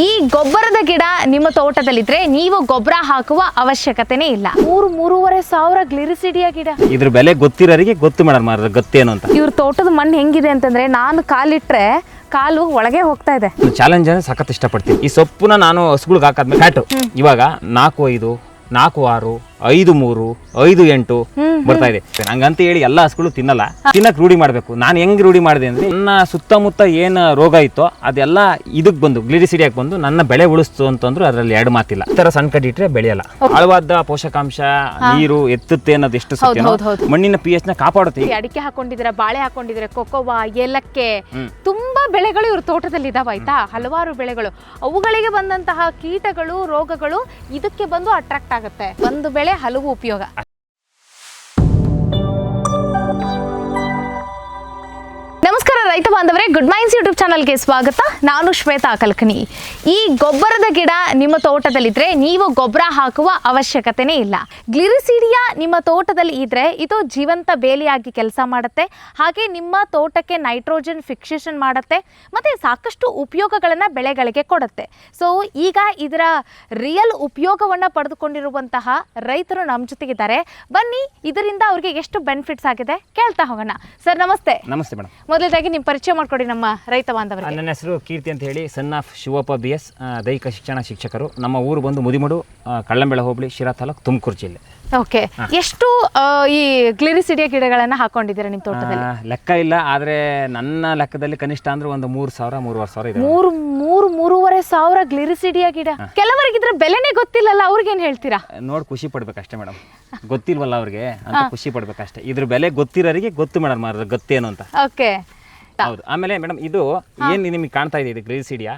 ಈ ಗೊಬ್ಬರದ ಗಿಡ ನಿಮ್ಮ ತೋಟದಲ್ಲಿದ್ರೆ ನೀವು ಗೊಬ್ಬರ ಹಾಕುವ ಅವಶ್ಯಕತೆನೇ ಇಲ್ಲ. 3-3.5 ಸಾವಿರ ಗ್ಲಿರಿಸಿಡಿಯ ಗಿಡ. ಇದ್ರ ಬೆಲೆ ಗೊತ್ತಿರೋರಿಗೆ ಗೊತ್ತು ಮೇಡಮ್, ಗೊತ್ತೇನು ಅಂತ. ಇವ್ರ ತೋಟದ ಮಣ್ಣು ಹೆಂಗಿದೆ ಅಂತಂದ್ರೆ ನಾನು ಕಾಲಿಟ್ರೆ ಕಾಲು ಒಳಗೆ ಹೋಗ್ತಾ ಇದೆ. ಚಾಲೆಂಜ್ ಅಂದ್ರೆ ಸಖತ್ ಇಷ್ಟಪಡ್ತೀನಿ. ಈ ಸೊಪ್ಪುನ ನಾನು ಹಸುಗಳಿಗೆ ಹಾಕಾದ್ಮೇಲೆ ಫ್ಯಾಟು ಇವಾಗ 4-5, 4-6, 5-3, 5-8 ಬರ್ತಾ ಇದೆ. ಹಂಗಂತ ಹೇಳಿ ಎಲ್ಲ ಹಸುಗಳು ತಿನ್ನಲ್ಲ, ತಿನ್ನಕ್ ರೂಢಿ ಮಾಡ್ಬೇಕು. ನಾನು ಹೆಂಗ್ ರೂಢಿ ಮಾಡಿದೆ ಅಂದ್ರೆ ನನ್ನ ಸುತ್ತಮುತ್ತ ಏನ್ ರೋಗ ಇತ್ತೋ ಅದೆಲ್ಲ ಇದಕ್ ಬಂದು ಗ್ಲಿರಿಸಿಡಿಯಾಗಿ ಬಂದು ನನ್ನ ಬೆಳೆ ಉಳಿಸ್ತು ಅಂತಂದ್ರು ಅದರಲ್ಲಿ ಎರಡು ಮಾತಿಲ್ಲ. ಈ ತರ ಸಣ್ಣ ಕಡ್ಡಿ ಇಟ್ರೆ ಬೆಳೆಯಲ್ಲ. ಆಳವಾದ ಪೋಷಕಾಂಶ ನೀರು ಎತ್ತುತ್ತೆ ಅನ್ನೋದು ಎಷ್ಟು ಸತ್ಯ, ಮಣ್ಣಿನ pH ನ ಕಾಪಾಡುತ್ತೆ. ಅಡಿಕೆ ಹಾಕೊಂಡಿದ್ರೆ, ಬಾಳೆ ಹಾಕೊಂಡಿದ್ರೆ, ಕೊಕೊವಾ, ಏಲಕ್ಕೆ, ತುಂಬಾ ಬೆಳೆಗಳು ಇವ್ರ ತೋಟದಲ್ಲಿ ಇದಾವ ಆಯ್ತಾ. ಹಲವಾರು ಬೆಳೆಗಳು, ಅವುಗಳಿಗೆ ಬಂದಂತಹ ಕೀಟಗಳು, ರೋಗಗಳು ಇದಕ್ಕೆ ಬಂದು ಅಟ್ರಾಕ್ಟ್ ಆಗುತ್ತೆ. ಒಂದು ಬೆಳೆ ಹಲವು ಉಪಯೋಗ. ನಮಸ್ಕಾರ ರೈತ ಬಾಂಧವರೇ, ಗುಡ್ ಮೈನ್ಸ್ ಯೂಟ್ಯೂಬ್ ಚಾನಲ್ಗೆ ಸ್ವಾಗತ. ನಾನು ಶ್ವೇತಾ ಕಲ್ಕನಿ. ಈ ಗೊಬ್ಬರದ ಗಿಡ ನಿಮ್ಮ ತೋಟದಲ್ಲಿದ್ರೆ ನೀವು ಗೊಬ್ಬರ ಹಾಕುವ ಅವಶ್ಯಕತೆನೇ ಇಲ್ಲ. ಗ್ಲಿರಿಸಿಡಿಯಾ ನಿಮ್ಮ ತೋಟದಲ್ಲಿ ಇದ್ರೆ ಇದು ಜೀವಂತ ಬೇಲಿಯಾಗಿ ಕೆಲಸ ಮಾಡುತ್ತೆ. ಹಾಗೆ ನಿಮ್ಮ ತೋಟಕ್ಕೆ ನೈಟ್ರೋಜನ್ ಫಿಕ್ಸೇಷನ್ ಮಾಡುತ್ತೆ ಮತ್ತೆ ಸಾಕಷ್ಟು ಉಪಯೋಗಗಳನ್ನು ಬೆಳೆಗಳಿಗೆ ಕೊಡುತ್ತೆ. ಸೊ ಈಗ ಇದರ ರಿಯಲ್ ಉಪಯೋಗವನ್ನು ಪಡೆದುಕೊಂಡಿರುವಂತಹ ರೈತರು ನಮ್ಮ ಜೊತೆಗಿದ್ದಾರೆ. ಬನ್ನಿ, ಇದರಿಂದ ಅವ್ರಿಗೆ ಎಷ್ಟು ಬೆನಿಫಿಟ್ಸ್ ಆಗಿದೆ ಕೇಳ್ತಾ ಹೋಗೋಣ. ಸರ್ ನಮಸ್ತೆ. ನಮಸ್ತೆ ಮೇಡಮ್. ಮೊದಲದಾಗಿ ನಿಮ್ಮ ಪರಿಚಯ ಮಾಡ್ಕೊಡಿ ನಮ್ಮ ರೈತ ಬಾಂಧವರಿಗೆ. ನನ್ನ ಹೆಸರು ಕೀರ್ತಿ ಅಂತ ಹೇಳಿ, ಸನ್ ಆಫ್ ಶಿವಪ್ಪ BS, ದೈಹಿಕ ಶಿಕ್ಷಣ ಶಿಕ್ಷಕರು. ನಮ್ಮ ಊರು ಬಂದು ಮುದಿಮಡು, ಕಳ್ಳಂಬೆಳ ಹೋಬಳಿ, ಶಿರಾ ತಾಲೂಕು, ತುಮಕೂರು ಜಿಲ್ಲೆ. ಓಕೆ, ಎಷ್ಟು ಈ ಗ್ಲಿರಿಸಿಡಿಯಾ ಗಿಡಗಳನ್ನ ಹಾಕೊಂಡಿದ್ದೀರಾ ನಿಮ್ಮ ತೋಟದಲ್ಲಿ? ಲೆಕ್ಕ ಇಲ್ಲ, ಆದ್ರೆ ನನ್ನ ಲೆಕ್ಕದಲ್ಲಿ ಕನಿಷ್ಠ ಅಂದ್ರೆ ಒಂದು 3,000, 3,500 ಇದೆ. 3-3.5 ಸಾವಿರ ಗ್ಲಿರಿಸಿಡಿಯಾ ಗಿಡ. ಕೆಲವರಿಗೆ ಇದ್ರ ಬೆಲೆನೇ ಗೊತ್ತಿಲ್ಲಲ್ಲ, ಅವ್ರಿಗೇನ್ ಹೇಳ್ತೀರಾ? ನೋಡಿ ಖುಷಿ ಪಡ್ಬೇಕಷ್ಟೇ ಮೇಡಮ್, ಗೊತ್ತಿಲ್ವಲ್ಲ ಅವ್ರಿಗೆ ಅಂತ ಖುಷಿ ಪಡ್ಬೇಕಷ್ಟೇ. ಇದ್ರ ಬೆಲೆ ಗೊತ್ತಿರೋರಿಗೆ ಗೊತ್ತು ಮೇಡಮ್, ಗೊತ್ತೇನು ಅಂತ. ಓಕೆ, ಹೌದು. ಆಮೇಲೆ ಮೇಡಮ್, ಇದು ಏನ್ ನಿಮಗೆ ಕಾಣ್ತಾ ಇದೆ, ಇದು ಗ್ಲಿರಿಸಿಡಿಯಾ.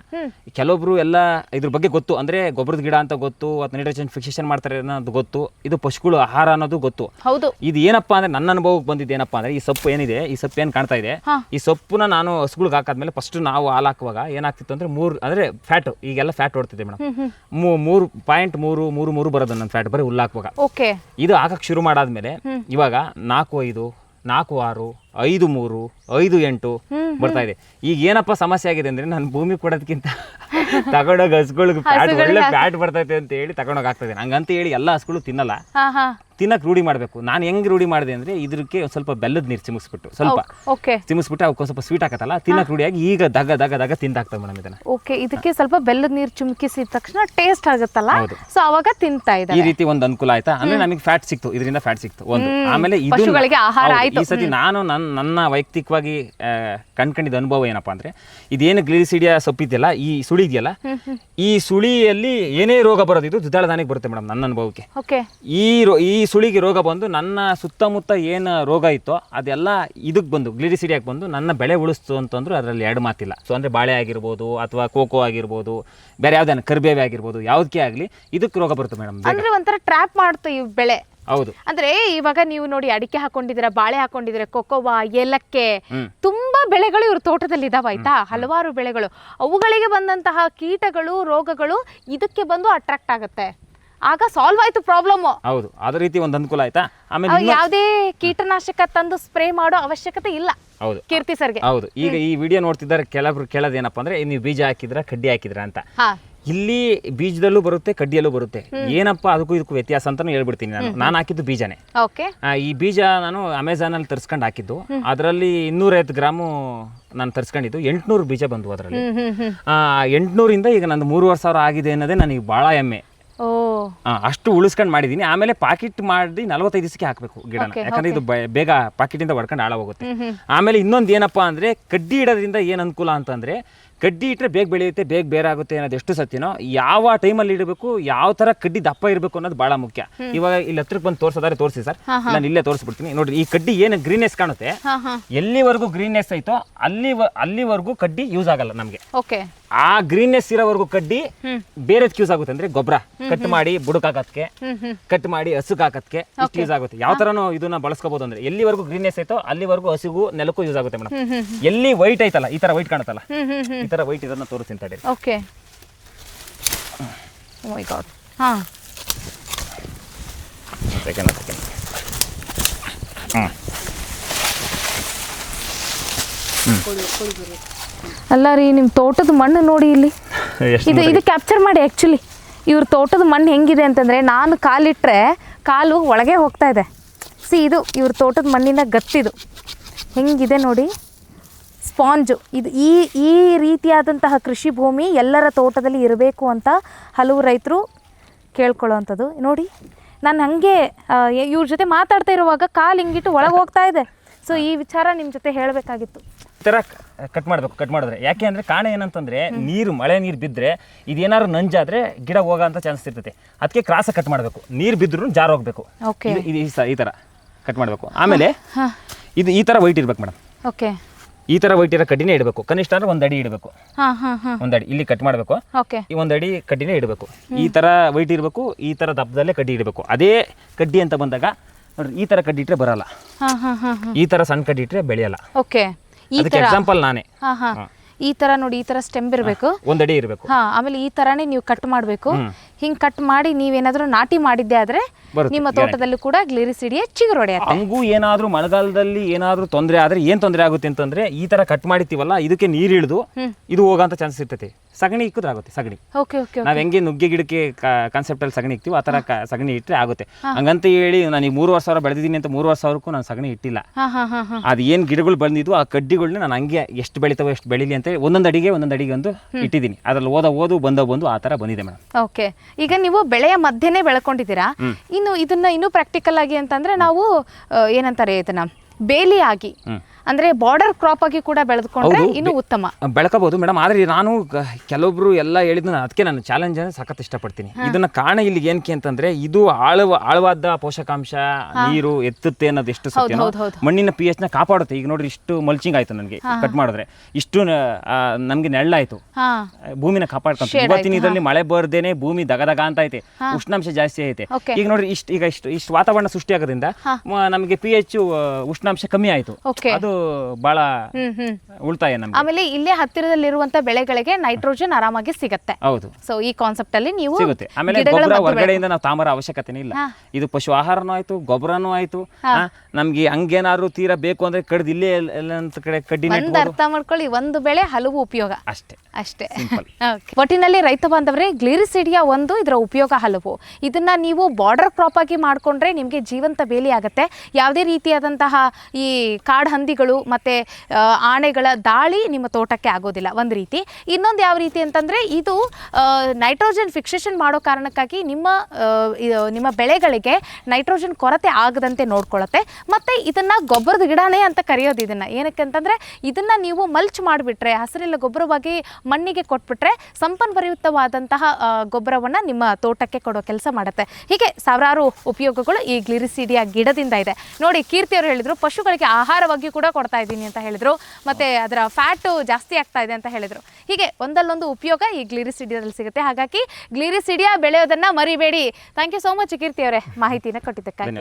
ಕೆಲವೊಬ್ರು ಎಲ್ಲ ಇದ್ರ ಬಗ್ಗೆ ಗೊತ್ತು, ಅಂದ್ರೆ ಗೊಬ್ಬರದ ಗಿಡ ಅಂತ ಗೊತ್ತು, ಅಥವಾ ನೈಟ್ರೋಜನ್ ಫಿಕ್ಸೇಷನ್ ಮಾಡ್ತಾರೆ ಅನ್ನೋದು ಗೊತ್ತು, ಇದು ಪಶುಗಳು ಆಹಾರ ಅನ್ನೋದು ಗೊತ್ತು. ಹೌದು. ಇದು ಏನಪ್ಪಾ ಅಂದ್ರೆ ನನ್ನ ಅನುಭವಕ್ಕೆ ಬಂದಿದ್ದು ಏನಪ್ಪಾ ಅಂದ್ರೆ, ಈ ಸೊಪ್ಪು ಏನಿದೆ, ಈ ಸೊಪ್ಪು ಏನ್ ಕಾಣ್ತಾ ಇದೆ, ಈ ಸೊಪ್ಪುನ ನಾನು ಹಸುಗಳಿಗೆ ಹಾಕಾದ್ಮೇಲೆ ಫಸ್ಟ್ ನಾವು ಹಾಲು ಹಾಕುವಾಗ ಏನಾಗ್ತಿತ್ತು ಅಂದ್ರೆ ಅಂದ್ರೆ ಫ್ಯಾಟ್, ಈಗೆಲ್ಲ ಫ್ಯಾಟ್ ಓಡ್ತಿದೆ ಮೇಡಮ್. 3.3 ಬರೋದು ನನ್ನ ಫ್ಯಾಟ್ ಬರೀ ಹುಲ್ಲು ಹಾಕುವಾಗ. ಓಕೆ, ಇದು ಹಾಕಕ್ ಶುರು ಮಾಡಾದ್ಮೇಲೆ ಇವಾಗ 4-5, 4-6, 5-3, 5-8 ಬರ್ತಾ ಇದೆ. ಈಗ ಏನಪ್ಪಾ ಸಮಸ್ಯೆ ಆಗಿದೆ ಅಂದ್ರೆ, ನಾನು ಭೂಮಿ ಕೊಡೋದಕ್ಕಿಂತ ತಗೊಂಡೋಗಿ ಹಸುಗಳಿಗೆ ಒಳ್ಳೆ ಫ್ಯಾಟ್ ಬರ್ತೈತೆ ಅಂತ ಹೇಳಿ ತಗೊಂಡೋಗಿ ಆಗ್ತದೆ. ಹಂಗಂತ ಹೇಳಿ ಎಲ್ಲ ಹಸುಗಳು ತಿನ್ನಲ್ಲ, ತಿನ್ನಕ್ ರೂಢಿ ಮಾಡ್ಬೇಕು. ನಾನು ಹೆಂಗ್ ರೂಢಿ ಮಾಡಿದೆ ಅಂದ್ರೆ, ಇದಕ್ಕೆ ಸ್ವಲ್ಪ ಬೆಲ್ಲದ ನೀರು ಚಿಮಿಸ್ಬಿಟ್ಟು, ಸ್ವಲ್ಪ ಚಿಮಿಸ್ಬಿಟ್ಟು ಅವಕ್ಕೆ ಸ್ವಲ್ಪ ಸ್ವೀಟ್ ಹಾಕತ್ತಲ್ಲ, ತಿನ್ನಕ್ ರೂಢಿಯಾಗಿ ಈಗ ದಗ ದಗ ದಗ ತಿಂತಾಗ್ತದೆ ಮೇಡಮ್ ಇದನ್ನ. ಓಕೆ, ಇದಕ್ಕೆ ಸ್ವಲ್ಪ ಬೆಲ್ಲದ ನೀರು ಚಿಮುಕಿಸಿದ ತಕ್ಷಣ ಟೇಸ್ಟ್ ಆಗುತ್ತಲ್ಲ, ಸೊ ಅವಾಗ ತಿಂತಾ ಇದ್ದಾರೆ. ಈ ರೀತಿ ಒಂದು ಅನುಕೂಲ ಆಯ್ತಾ, ಅಂದ್ರೆ ನಮಗೆ ಫ್ಯಾಟ್ ಸಿಕ್ತು, ಇದರಿಂದ ಫ್ಯಾಟ್ ಸಿಕ್ತು ಒಂದು. ಆಮೇಲೆ ಈ ಸತಿ ನಾನು ನನ್ನ ವೈಯಕ್ತಿಕವಾಗಿ ಕಂಡ್ಕೊಂಡಿದ್ದ ಅನುಭವ ಏನಪ್ಪಾ ಅಂದ್ರೆ, ಇದೇನು ಗ್ಲಿರಿಸಿಡಿಯಾ ಸೊಪ್ಪಿದೆಯಲ್ಲ, ಈ ಸುಳಿ ಇದೆಯಲ್ಲ, ಈ ಸುಳಿಯಲ್ಲಿ ಏನೇ ರೋಗ ಬರೋದು ಇದು ದ್ವಿದಳ ಧಾನ್ಯಕ್ಕೆ ಬರುತ್ತೆ ಮೇಡಮ್. ನನ್ನ ಅನುಭವಕ್ಕೆ ಈ ಸುಳಿಗೆ ರೋಗ ಬಂದು ನನ್ನ ಸುತ್ತಮುತ್ತ ಏನು ರೋಗ ಇತ್ತೋ ಅದೆಲ್ಲ ಇದಕ್ಕೆ ಬಂದು ಗ್ಲಿರಿಸಿಡಿಯಾಗಿ ಬಂದು ನನ್ನ ಬೆಳೆ ಉಳಿಸ್ತು ಅಂತಂದ್ರು ಅದರಲ್ಲಿ ಎರಡು ಮಾತಿಲ್ಲ. ಸೊ ಅಂದ್ರೆ ಬಾಳೆ ಆಗಿರ್ಬೋದು, ಅಥವಾ ಕೋಕೋ ಆಗಿರ್ಬೋದು, ಬೇರೆ ಯಾವ್ದಾನ ಕರಿಬೇವೆ ಆಗಿರ್ಬೋದು, ಯಾವ್ದಕ್ಕೆ ಆಗಲಿ ಇದಕ್ಕೆ ರೋಗ ಬರುತ್ತೆ ಮೇಡಮ್. ಅಂದ್ರೆ ಒಂಥರ ಟ್ರ್ಯಾಪ್ ಮಾಡ್ತು ಈ ಬೆಳೆ. ಹೌದು. ಅಂದ್ರೆ ಇವಾಗ ನೀವು ನೋಡಿ, ಅಡಿಕೆ ಹಾಕೊಂಡಿದ್ರೆ, ಬಾಳೆ ಹಾಕೊಂಡಿದ್ರೆ, ಕೊಕೊವಾ, ಏಲಕ್ಕೆ, ತುಂಬಾ ಬೆಳೆಗಳು ಇವ್ರ ತೋಟದಲ್ಲಿ ಇದಾವ ಆಯ್ತಾ. ಹಲವಾರು ಬೆಳೆಗಳು, ಅವುಗಳಿಗೆ ಬಂದಂತಹ ಕೀಟಗಳು, ರೋಗಗಳು ಇದಕ್ಕೆ ಬಂದು ಅಟ್ರಾಕ್ಟ್ ಆಗುತ್ತೆ. ಆಗ ಸಾಲ್ವ್ ಆಯ್ತು ಪ್ರಾಬ್ಲಮ್. ಹೌದು, ಅದೇ ರೀತಿ ಒಂದು ಅನುಕೂಲ ಆಯ್ತಾ. ಆಮೇಲೆ ಯಾವುದೇ ಕೀಟನಾಶಕ ತಂದು ಸ್ಪ್ರೇ ಮಾಡೋ ಅವಶ್ಯಕತೆ ಇಲ್ಲ. ಹೌದು ಕೀರ್ತಿ ಸರ್ಗೆ. ಹೌದು. ಈಗ ಈ ವಿಡಿಯೋ ನೋಡ್ತಿದ್ದಾರೆ ಕೆಲವರು ಕೇಳೋದೇನಪ್ಪ ಅಂದ್ರೆ, ನೀವು ಬೀಜ ಹಾಕಿದ್ರ ಕಡ್ಡಿ ಹಾಕಿದ್ರ ಅಂತ. ಇಲ್ಲಿ ಬೀಜದಲ್ಲೂ ಬರುತ್ತೆ, ಕಡ್ಡಿಯಲ್ಲೂ ಬರುತ್ತೆ. ಏನಪ್ಪಾ ಅದಕ್ಕೂ ಇದಕ್ಕೂ ವ್ಯತ್ಯಾಸ ಅಂತ ಹೇಳ್ಬಿಡ್ತೀನಿ. ನಾನು ಹಾಕಿದ್ದು ಬೀಜನೇ. ಈ ಬೀಜ ನಾನು ಅಮೆಝಾನ್ ಅಲ್ಲಿ ತರಿಸ್ಕೊಂಡು ಹಾಕಿದ್ದು. ಅದರಲ್ಲಿ 250 ಗ್ರಾಮು ನಾನು ತರಿಸ್ಕೊಂಡಿದ್ದು, 800 ಬೀಜ ಬಂದು ಅದರಲ್ಲಿ. 800 ಈಗ ನಂದು 3,500 ಆಗಿದೆ ಅನ್ನೋದೇ ನನಗೆ ಬಹಳ ಹೆಮ್ಮೆ. ಅಷ್ಟು ಉಳಿಸ್ಕೊಂಡು ಮಾಡಿದೀನಿ. ಆಮೇಲೆ ಪಾಕೆಟ್ ಮಾಡಿ 45 ದಿವಸಕ್ಕೆ ಹಾಕಬೇಕು ಗಿಡನ, ಯಾಕಂದ್ರೆ ಇದು ಬೇಗ ಪಾಕೆಟ್ ಇಂದ ಹೊಡ್ಕೊಂಡು ಹಾಳಾಗೋಗುತ್ತೆ. ಆಮೇಲೆ ಇನ್ನೊಂದು ಏನಪ್ಪಾ ಅಂದ್ರೆ, ಕಡ್ಡಿ ಇಡೋದ್ರಿಂದ ಏನ್ ಅನುಕೂಲ ಅಂತಂದ್ರೆ, ಕಡ್ಡಿ ಇಟ್ಟರೆ ಬೇಗ ಬೆಳೆಯುತ್ತೆ, ಬೇಗ ಬೇರೆ ಆಗುತ್ತೆ ಅನ್ನೋದು ಎಷ್ಟು ಸತ್ಯನೋ, ಯಾವ ಟೈಮಲ್ಲಿ ಇಡಬೇಕು, ಯಾವ ತರ ಕಡ್ಡಿ ದಪ್ಪ ಇರಬೇಕು ಅನ್ನೋದು ಬಹಳ ಮುಖ್ಯ. ಇವಾಗ ಇಲ್ಲಿ ಹತ್ರಕ್ಕೆ ಬಂದು ತೋರ್ಸೋದಾರೆ ತೋರಿಸಿ ಸರ್, ನಾನು ಇಲ್ಲೇ ತೋರಿಸ್ಬಿಡ್ತೀನಿ ನೋಡಿ. ಈ ಕಡ್ಡಿ ಏನು ಗ್ರೀನೆಸ್ ಕಾಣುತ್ತೆ, ಎಲ್ಲಿವರೆಗೂ ಗ್ರೀನೆಸ್ ಐತೋ ಅಲ್ಲಿವರೆಗೂ ಕಡ್ಡಿ ಯೂಸ್ ಆಗಲ್ಲ ನಮ್ಗೆ. ಆ ಗ್ರೀನ್ನೆಸ್ ಇರೋವರೆಗೂ ಕಡ್ಡಿ ಬೇರೆದಕ್ಕೆ ಯೂಸ್ ಆಗುತ್ತೆ. ಅಂದ್ರೆ ಗೊಬ್ಬರ ಕಟ್ ಮಾಡಿ ಬುಡಕ್ ಹಾಕತ್ಕೆ, ಕಟ್ ಮಾಡಿ ಹಸುಕ್ ಹಾಕತ್ಕೆ ಇಷ್ಟು ಯೂಸ್ ಆಗುತ್ತೆ. ಯಾವ ತರನು ಇದನ್ನ ಬಳಸ್ಕೋಬಹುದು ಅಂದ್ರೆ, ಎಲ್ಲಿವರೆಗೂ ಗ್ರೀನ್ನೆಸ್ ಐತೋ ಅಲ್ಲಿವರೆಗೂ ಹಸಿಗೂ ನೆಲಕ್ಕೂ ಯೂಸ್ ಆಗುತ್ತೆ ಮೇಡಮ್. ಎಲ್ಲಿ ವೈಟ್ ಐತಲ್ಲ, ಈ ತರ ವೈಟ್ ಕಾಣುತ್ತಲ್ಲ, ಈ ತರ ವೈಟ್ ಇದನ್ನ ತೋರಿಸ್ತೀನಿ ತಡಿ. ಓಕೆ, ಓ ಮೈ ಗಾಡ್. ಸೆಕೆಂಡ್ ಅಲ್ಲ ರೀ, ನಿಮ್ಮ ತೋಟದ ಮಣ್ಣು ನೋಡಿ ಇಲ್ಲಿ. ಇದು ಕ್ಯಾಪ್ಚರ್ ಮಾಡಿ. ಆ್ಯಕ್ಚುಲಿ ಇವ್ರ ತೋಟದ ಮಣ್ಣು ಹೆಂಗಿದೆ ಅಂತಂದರೆ, ನಾನು ಕಾಲಿಟ್ಟರೆ ಕಾಲು ಒಳಗೆ ಹೋಗ್ತಾ ಇದೆ. ಇದು ಇವ್ರ ತೋಟದ ಮಣ್ಣಿನ ಗತ್ತಿದು ಹೆಂಗಿದೆ ನೋಡಿ, ಸ್ಪಾಂಜು. ಇದು ಈ ರೀತಿಯಾದಂತಹ ಕೃಷಿ ಭೂಮಿ ಎಲ್ಲರ ತೋಟದಲ್ಲಿ ಇರಬೇಕು ಅಂತ ಹಲವು ರೈತರು ಕೇಳ್ಕೊಳ್ಳೋವಂಥದ್ದು. ನೋಡಿ, ನಾನು ಹಾಗೆ ಇವ್ರ ಜೊತೆ ಮಾತಾಡ್ತಾ ಇರುವಾಗ ಕಾಲು ಹಿಂಗಿಟ್ಟು ಒಳಗೆ ಹೋಗ್ತಾ ಇದೆ. ಸೊ ಈ ವಿಚಾರ ನಿಮ್ಮ ಜೊತೆ ಹೇಳಬೇಕಾಗಿತ್ತು. ಈ ಥರ ಕಟ್ ಮಾಡಬೇಕು. ಕಟ್ ಮಾಡಿದ್ರೆ ಯಾಕೆ ಅಂದರೆ ಕಾರಣ ಏನಂತಂದರೆ, ಮಳೆ ನೀರು ಬಿದ್ದರೆ ಇದೇನಾದ್ರು ನಂಜಾದರೆ ಗಿಡ ಹೋಗೋಂಥ ಚಾನ್ಸ್ ಇರ್ತೈತೆ. ಅದಕ್ಕೆ ಕ್ರಾಸಾಗಿ ಕಟ್ ಮಾಡಬೇಕು. ನೀರು ಬಿದ್ದರೂ ಜಾರು ಹೋಗಬೇಕು. ಓಕೆ, ಇದು ಈ ಥರ ಕಟ್ ಮಾಡಬೇಕು. ಆಮೇಲೆ ಇದು ಈ ಥರ ವೈಟ್ ಇರ್ಬೇಕು ಮೇಡಮ್. ಓಕೆ, ಈ ಥರ ವೈಟ್ ಇರೋ ಕಡ್ಡಿನೇ ಇಡಬೇಕು. ಕನಿಷ್ಠ ಅಂದರೆ 1 ಅಡಿ ಇಡಬೇಕು. 1 ಅಡಿ ಇಲ್ಲಿ ಕಟ್ ಮಾಡಬೇಕು. ಓಕೆ, ಈ 1 ಅಡಿ ಕಡ್ಡಿನೇ ಇಡಬೇಕು. ಈ ಥರ ವೈಟ್ ಇರಬೇಕು. ಈ ಥರ ದಪ್ಪದಲ್ಲೇ ಕಡ್ಡಿ ಇಡಬೇಕು. ಅದೇ ಕಡ್ಡಿ ಅಂತ ಬಂದಾಗ ನೋಡ್ರಿ, ಈ ಥರ ಕಡ್ಡಿ ಇಟ್ಟರೆ ಬರಲ್ಲ. ಈ ಥರ ಸಣ್ಣ ಕಡ್ಡಿ ಇಟ್ಟರೆ ಬೆಳೆಯಲ್ಲ. ಓಕೆ, ಅದಕ್ಕೆ ಎಕ್ಸಾಂಪಲ್ ನಾನೇ. ಈ ತರ ನೋಡಿ, ಈ ತರ ಸ್ಟೆಮ್ ಇರಬೇಕು. 1 ಅಡಿ ಇರಬೇಕು. ಆಮೇಲೆ ಈ ತರಾನೇ ನೀವು ಕಟ್ ಮಾಡಬೇಕು. ಹಿಂಗ್ ಕಟ್ ಮಾಡಿ ನೀವೇನಾದ್ರೂ ನಾಟಿ ಮಾಡಿದ್ದೆ ಆದ್ರೆ ನಿಮ್ಮ ತೋಟದಲ್ಲೂ ಕೂಡ ಗ್ಲಿರಿಸಿಡಿಯ ಚಿಗುರೊಡೆಯುತ್ತೆ. ಹಂಗೂ ಏನಾದ್ರೂ ಮಳೆಗಾಲದಲ್ಲಿ ಏನಾದ್ರೂ ತೊಂದರೆ ಆದ್ರೆ ಏನ್ ತೊಂದರೆ ಆಗುತ್ತೆ ಅಂತಂದ್ರೆ, ಈ ತರ ಕಟ್ ಮಾಡಿರ್ತೀವಲ್ಲ, ಇದಕ್ಕೆ ನೀರು ಇಳಿದು ಇದು ಹೋಗೋಂತ ಚಾನ್ಸಸ್ ಇರ್ತೈತೆ. ಸಗಣಿ ಇಕ್ಕಿದ್ರೆ ಆಗುತ್ತೆ. ಸಗಣಿ ನಾವ್ ಹೆಂಗೆ ನುಗ್ಗೆ ಗಿಡಕ್ಕೆ ಕಾನ್ಸೆಪ್ಟ್ ಅಲ್ಲಿ ಸಗಣಿ ಇಕ್ತೀವಿ, ಆ ತರ ಸಗಣಿ ಇಟ್ಟರೆ ಆಗುತ್ತೆ. ಹಂಗಂತ ಹೇಳಿ ನಾನು ಈಗ 3,000 ಬೆಳೆದಿದ್ದೀನಿ ಅಂತ 3,000 ನಾನು ಸಗಣಿ ಇಟ್ಟಿಲ್ಲ. ಅದು ಏನ್ ಗಿಡಗಳು ಬಂದಿದ್ವು ಆ ಕಡ್ಡಿಗಳನ್ನ ನಾನು ಹಂಗೆ ಎಷ್ಟು ಬೆಳಿತಾವೋ ಎಷ್ಟು ಬೆಳಿಲಿ ಅಂತ ಒಂದೊಂದು ಅಡಿಗೆ ಒಂದು ಇಟ್ಟಿದ್ದೀನಿ. ಅದ್ರಲ್ಲಿ ಓದು ಬಂದು ಆ ತರ ಬಂದಿದೆ ಮೇಡಮ್. ಓಕೆ, ಈಗ ನೀವು ಬೆಳೆಯ ಮಧ್ಯೆನೇ ಬೆಳ್ಕೊಂಡಿದ್ದೀರಾ. ಇನ್ನು ಇದನ್ನ ಇನ್ನೂ ಪ್ರಾಕ್ಟಿಕಲ್ ಆಗಿ ಅಂತಂದ್ರೆ ನಾವು ಏನಂತಾರೆ ಇದನ್ನ ಬೇಲಿಯಾಗಿ ಅಂದ್ರೆ ಬಾರ್ಡರ್ ಕ್ರಾಪ್ ಆಗಿ ಕೂಡ ಬೆಳೆದುಕೊಂಡ್ರೆ ಇನ್ನೂ ಉತ್ತಮ ಬೆಳ್ಕೋಬಹುದು ಮೇಡಮ್. ಆದ್ರೆ ನಾನು ಕೆಲವೊಬ್ರು ಎಲ್ಲ ಹೇಳಿದ್ನ, ಅದಕ್ಕೆ ನಾನು ಚಾಲೆಂಜ್ ಸಖತ್ ಇಷ್ಟಪಡ್ತೀನಿ. ಇದನ್ನ ಕಾರಣ ಇಲ್ಲಿ ಏನಕ್ಕೆ ಅಂತಂದ್ರೆ, ಇದು ಆಳವಾದ ಪೋಷಕಾಂಶ ನೀರು ಎತ್ತುತ್ತೆ ಅನ್ನೋದು ಎಷ್ಟು ಸತ್ಯ. ಮಣ್ಣಿನ pH ನ ಕಾಪಾಡುತ್ತೆ. ಈಗ ನೋಡ್ರಿ, ಇಷ್ಟು ಮಲ್ಚಿಂಗ್ ಆಯ್ತು ನನಗೆ ಕಟ್ ಮಾಡಿದ್ರೆ, ಇಷ್ಟು ನಮ್ಗೆ ನೆಳ್ಳಾಯ್ತು, ಭೂಮಿನ ಕಾಪಾಡ್ಕೊಂತ. ಇವತ್ತಿನ ಇದರಲ್ಲಿ ಮಳೆ ಬರ್ದೇನೆ ಭೂಮಿ ದಗದಗ ಅಂತ ಐತೆ, ಉಷ್ಣಾಂಶ ಜಾಸ್ತಿ ಐತೆ. ಈಗ ನೋಡ್ರಿ, ಇಷ್ಟು ವಾತಾವರಣ ಸೃಷ್ಟಿ ಆಗೋದ್ರಿಂದ ನಮಗೆ pH ಉಷ್ಣಾಂಶ ಕಮ್ಮಿ ಆಯ್ತು. ಅದು ಬಹಳ ಉಳಿತಾಯ ನಮ್ಗೆ. ಆಮೇಲೆ ಇಲ್ಲೇ ಹತ್ತಿರದಲ್ಲಿರುವಂತ ಬೆಳೆಗಳಿಗೆ ನೈಟ್ರೋಜನ್ ಆರಾಮಾಗಿ ಸಿಗುತ್ತೆ. ಹೌದು. ಸೊ ಈ ಕಾನ್ಸೆಪ್ಟ್ ಅಲ್ಲಿ ನೀವು ಸಿಗುತ್ತೆ. ಆಮೇಲೆ ಗೊಬ್ಬರ ಹೊರಗಡೆಯಿಂದ ನಾವು ತಾಂಬರ ಅವಶ್ಯಕತೆ ಇಲ್ಲ. ಇದು ಪಶು ಆಹಾರನೂ ಆಯ್ತು, ಗೊಬ್ಬರನೂ ಆಯ್ತು. ನಮ್ಗೆ ಹಂಗೇನಾದ್ರು ತೀರಾ ಬೇಕು ಅಂದ್ರೆ ಕಡ್ದು ಇಲ್ಲೇ ಎಲ್ಲ ಕಡೆ ಕಡ್ಡಿ ಅರ್ಥ ಮಾಡ್ಕೊಳ್ಳಿ, ಒಂದು ಬೆಳೆ ಹಲವು ಉಪಯೋಗ ಅಷ್ಟೇ. ಒಟ್ಟಿನಲ್ಲಿ ರೈತ ಬಾಂಧವರೇ, ಗ್ಲಿರಿಸಿಡಿಯಾ ಒಂದು, ಇದರ ಉಪಯೋಗ ಹಲವು. ಇದನ್ನ ನೀವು ಬಾರ್ಡರ್ ಕ್ರಾಪ್ ಆಗಿ ಮಾಡ್ಕೊಂಡ್ರೆ ನಿಮ್ಗೆ ಜೀವಂತ ಬೇಲಿ ಆಗುತ್ತೆ. ಯಾವುದೇ ರೀತಿಯಾದಂತಹ ಈ ಕಾಡು ಹಂದಿಗಳು ಮತ್ತೆ ಆನೆಗಳ ದಾಳಿ ನಿಮ್ಮ ತೋಟಕ್ಕೆ ಆಗೋದಿಲ್ಲ ಒಂದು ರೀತಿ. ಇನ್ನೊಂದು ಯಾವ ರೀತಿ ಅಂತಂದ್ರೆ, ಇದು ನೈಟ್ರೋಜನ್ ಫಿಕ್ಸೇಷನ್ ಮಾಡೋ ಕಾರಣಕ್ಕಾಗಿ ನಿಮ್ಮ ಬೆಳೆಗಳಿಗೆ ನೈಟ್ರೋಜನ್ ಕೊರತೆ ಆಗದಂತೆ ನೋಡ್ಕೊಳ್ಳುತ್ತೆ. ಮತ್ತೆ ಇದನ್ನ ಗೊಬ್ಬರದ ಗಿಡನೇ ಅಂತ ಕರೆಯೋದು. ಇದನ್ನ ಏನಕ್ಕೆ ಅಂತಂದ್ರೆ, ಇದನ್ನ ನೀವು ಮಲ್ಚ್ ಮಾಡಿಬಿಟ್ರೆ, ಹಸಿರೆಲ್ಲ ಗೊಬ್ಬರವಾಗಿ ಮಣ್ಣಿಗೆ ಕೊಟ್ಬಿಟ್ರೆ ಸಂಪನ್ಭರಿತವಾದಂತಹ ಗೊಬ್ಬರವನ್ನ ನಿಮ್ಮ ತೋಟಕ್ಕೆ ಕೊಡೋ ಕೆಲಸ ಮಾಡುತ್ತೆ. ಹೀಗೆ ಸಾವಿರಾರು ಉಪಯೋಗಗಳು ಈ ಗ್ಲಿರಿಸಿಡಿಯಾ ಗಿಡದಿಂದ ಇದೆ. ನೋಡಿ, ಕೀರ್ತಿ ಅವರು ಹೇಳಿದ್ರು, ಪಶುಗಳಿಗೆ ಆಹಾರವಾಗಿ ಕೂಡ ಕೊಡ್ತಾ ಇದ್ದೀನಿ ಅಂತ ಹೇಳಿದ್ರು, ಮತ್ತೆ ಅದರ ಫ್ಯಾಟು ಜಾಸ್ತಿ ಆಗ್ತಾ ಇದೆ ಅಂತ ಹೇಳಿದ್ರು. ಹೀಗೆ ಒಂದಲ್ಲೊಂದು ಉಪಯೋಗ ಈ ಗ್ಲಿರಿಸಿಡಿಯಾದಲ್ಲಿ ಸಿಗುತ್ತೆ. ಹಾಗಾಗಿ ಗ್ಲಿರಿಸಿಡಿಯಾ ಬೆಳೆಯೋದನ್ನ ಮರಿಬೇಡಿ. ಥ್ಯಾಂಕ್ ಯು ಸೋ ಮಚ್ ಕೀರ್ತಿ ಅವರೇ, ಮಾಹಿತಿನ ಕೊಟ್ಟಿದ್ದಕ್ಕಾಗಿ.